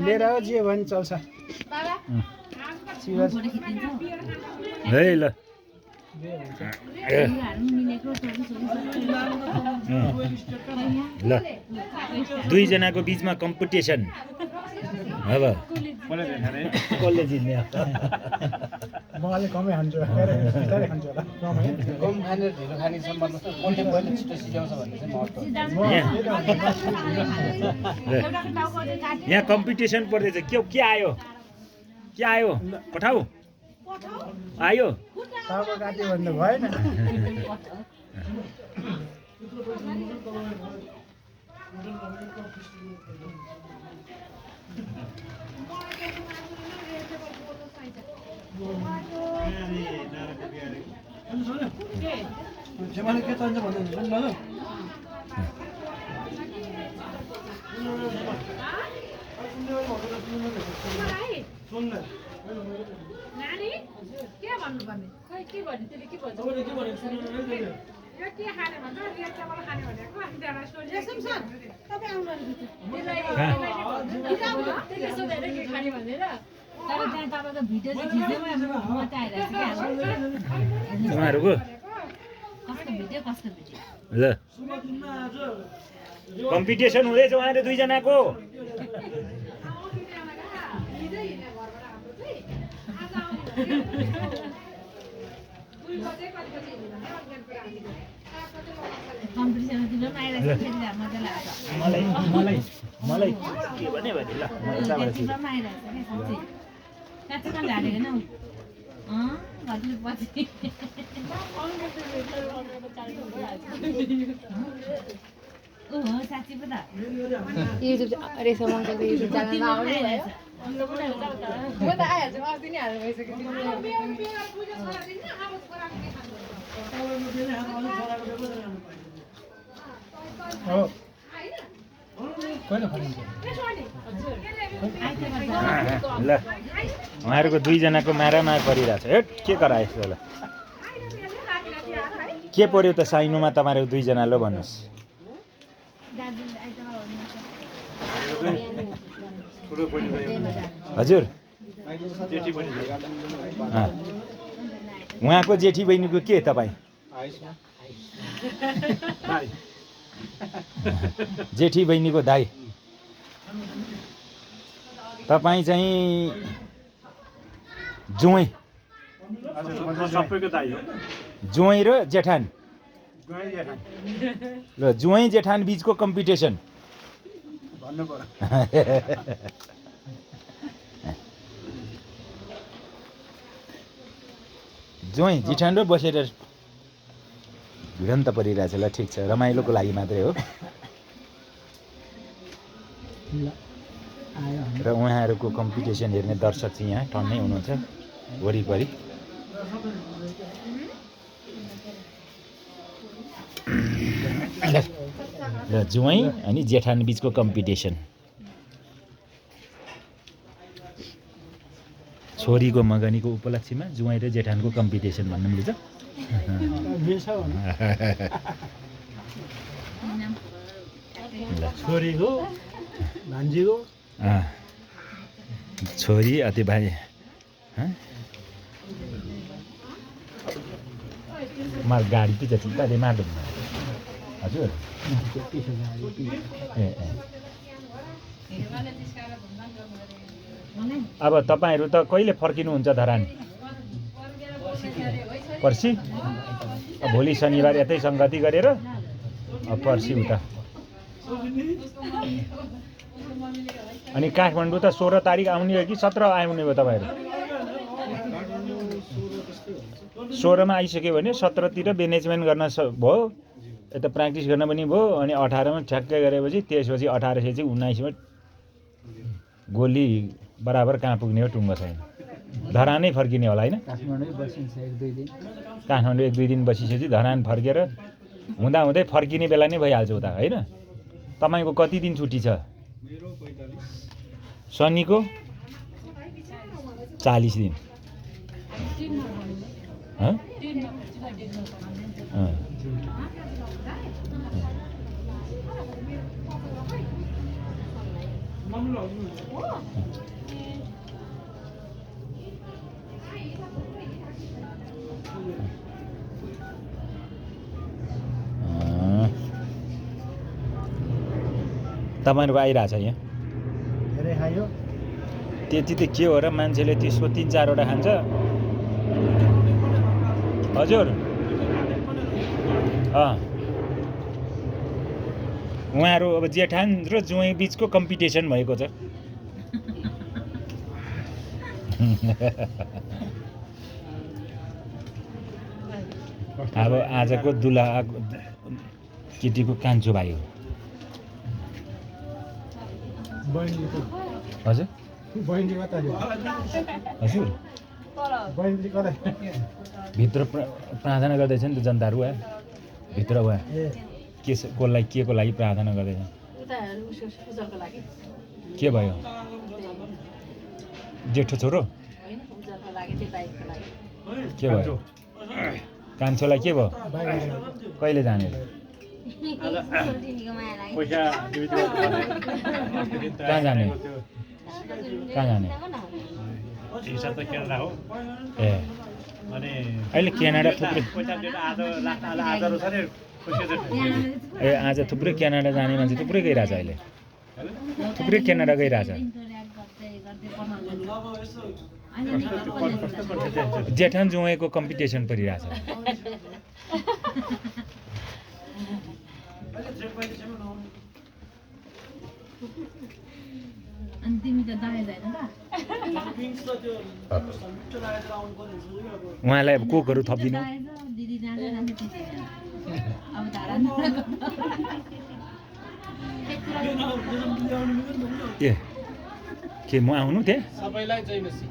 लिएर आऊ जे भने चल्छ है ल ल दुईजनाको बिचमा कम्पिटिसन अब कसले जित्ने म अलिक कमै खान्छु बिस्तारै खान्छु होला कम खाने ढिलो खाने सम्बन्ध कसले पहिले छिटो सिकाउँछ भन्ने चाहिँ महत्त्व यहाँ कम्पिटिसन पर्दैछ के आयो पठाऊ आयो टाउको काट्यो भन्दा भएन मलाई के चाहिन्छ भन्नु सुन न नानी के भन्नुपर्ने खै के भन्ने त्यसले के भन्छ यो के खाने भन्छ रेड चामल खाने भनेको अनि त्यहाँबाट सोध्यो यसम सर तपाईँ आउनु त्यसले सोधेर के खाने भनेर तर त्यहाँ तपाईँको भिडियो चाहिँ खिच्दैमा म त आइरहेको छु तपाईँहरूको कस्तो भिडियो ल कम्पिटिसन हुँदैछ उहाँहरू दुईजनाको मलाई के भने ल साँच्ची पो त युट्युब रेसम अङ्कलको युट्युब च्यानलमा आउने भयो म त आइहाल्छु अस्ति नै हाल्नु भइसक्यो ल उहाँहरूको दुईजनाको मारामार परिरहेछ हेट के गराएछ ल के पर्यो त साइनोमा तपाईँहरूको दुईजना ल भन्नुहोस् हजुर उहाँको जेठी बहिनीको के तपाईँ जेठी बहिनीको दाइ तपाईँ चाहिँ जुवाइँ जुवाइँ र जेठान ल जुवाइँ जेठान बिचको कम्पिटिसन जुवाइँ जेठान र बसेर भिडन्त परिरहेछ ल ठिक छ रमाइलोको लागि मात्रै हो र उहाँहरूको कम्पिटिसन हेर्ने दर्शक चाहिँ यहाँ टन्नै हुनुहुन्छ वरिपरि र जुवाइँ अनि जेठान बिचको कम्पिटिसन छोरीको मगनीको उपलक्ष्यमा जुवाइँ र जेठानको कम्पिटिसन भन्नु मिल्छ छोरीको भान्जीको छोरी अति भाइ मार गाडी पो चाहिँ चिन्ताले मार्दो हजुर अब तपाईँहरू त कहिले फर्किनुहुन्छ धरान पर्सि भोलि शनिबार यतै सङ्गति गरेर पर्सि उता अनि काठमाडौँ त 16 तारिक आउने हो कि 17 आउने भयो तपाईँहरू 16 मा आइसक्यो भने 17 तिर म्यानेजमेन्ट गर्न भयो यता प्र्याक्टिस गर्न पनि भयो अनि 18 मा ठ्याक्कै गरेपछि त्यसपछि 18 चाहिँ 19 मा गोली बराबर कहाँ पुग्ने हो टुङ्गो छैन धरानै फर्किने होला हैन काठमाडौँ 1-2 दिन बसिसकेपछि धरान फर्केर हुँदा हुँदै फर्किने बेला नै भइहाल्छ उता हैन तपाईको कति दिन छुट्टी छ शनिको 40 दिन तपाईँहरूको आइरहेछ यहाँ धेरै खायो त्यति त के हो र मान्छेले त्यसको 3-4 वटा खान्छ हजुर उहाँहरू अब जेठान र जुवाई बिचको कम्पिटिसन भएको छ अब आजको दुलहा केटीको कान्छो भाइ हो बहिनीको हजुर बहिनी कता हजुर बहिनी कता भित्र प्रार्थना गर्दैछ नि त जनताहरू वा भित्र वा के को लागि प्रार्थना गर्दैछ के भयो जेठो छोरो के भयो कान्छोलाई के भयो कहिले जाने कहाँ जाने ए अहिले क्यानाडा थुप्रै ए आज थुप्रै क्यानाडा जाने मान्छे थुप्रै गइरहेछ अहिले थुप्रै क्यानाडा गइरहेछ जेठान जुवाईको कम्पिटिसन परिरहेछ उहाँलाई अब कोकहरू थपिदिनु ए के म आउनु त्यहाँ सबैलाई जय मसी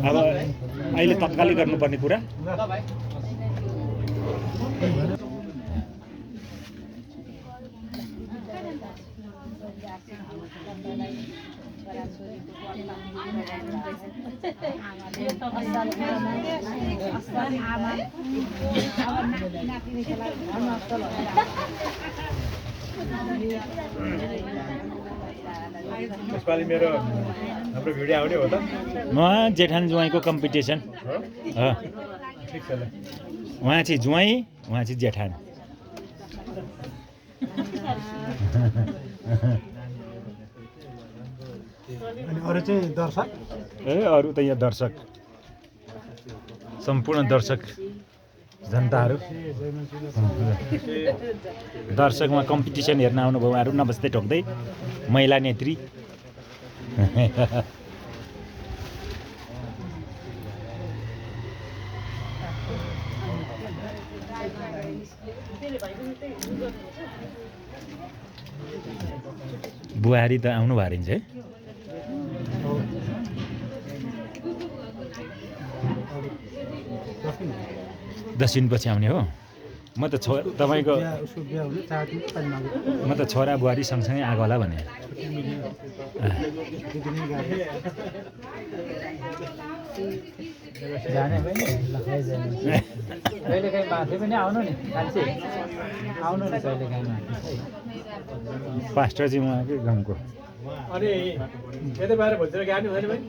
अब अहिले तत्कालै गर्नुपर्ने कुरा ल भाइ यसपालि मेरो हाम्रो भिडियो आउने हो त उहाँ जेठान जुवाईको कम्पिटिसन ठिक छ ल उहाँ चाहिँ जुवाई उहाँ चाहिँ जेठान अनि अरू चाहिँ दर्शक ए अरू त यहाँ दर्शक सम्पूर्ण दर्शक जनताहरू दर्शकमा कम्पिटिसन हेर्न आउनुभयो उहाँहरू नबस्दै ठोक्दै महिला नेत्री बुहारी त आउनु भयो रहेछ है दस दिनपछि आउने हो म त तपाईँको म त छोरा बुहारी सँगसँगै आएको होला भने कहिलेकाहीँ माथि पनि आउनु नि आउनु नि कहिलेकाहीँ पास्टर चाहिँ उहाँकै गाउँको अनि यतै बाहिर भोलितिर गाडी हुँदैन भाइ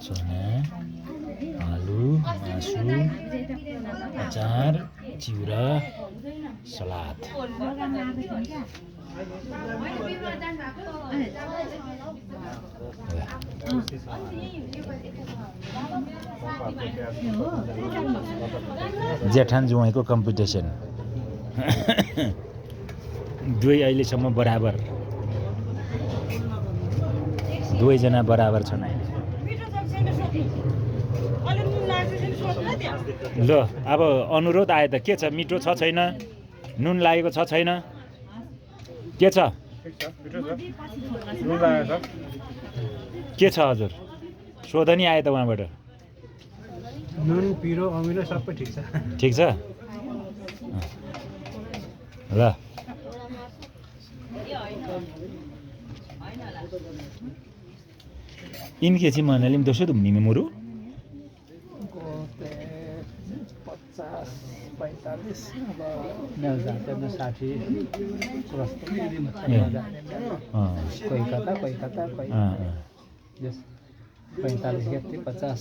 चना आलु मासु अचार चिउरा सलाद जेठान जुवाईको कम्पिटिसन दुवै अहिलेसम्म बराबर दुवैजना बराबर छन् अहिले ल अब अनुरोध आयो त के छ मिठो छ छैन नुन लागेको छ छैन के छ ठिक छ मिठो छ नुन लागेको छ के छ हजुर सोध नि आयो त उहाँबाट नुन पिरो अमिलो सबै ठिक छ ठिक छ ल इनके चाहिँ मनाली पनि दोस्रो धुम्नी में मुरु 50-45 अब मेरो जातमा 60 क्रस कोही कता कोही यस 45 गते 50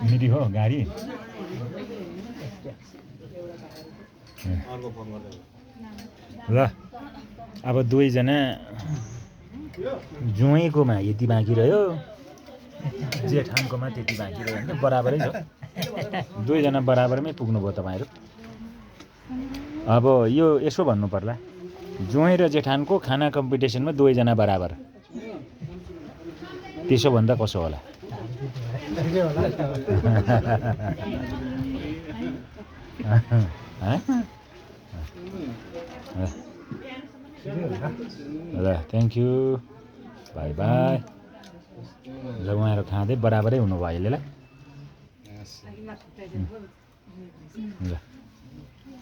मिरी हो गाडी ल अब दुवैजना ज्वाइँकोमा यति बाँकी रह्यो जेठानकोमा त्यति बाँकी रह्यो भने बराबरै छ दुवैजना बराबरमै पुग्नुभयो तपाईँहरू अब यो यसो भन्नु पर्ला ज्वाइँ र जेठानको खाना कम्पिटिसनमा दुवैजना बराबर त्यसो भन्दा कसो होला ल थ्याङ्क यू बाई बाई ल उहाँहरू खाँदै बराबरै हुनुभयो अहिले ल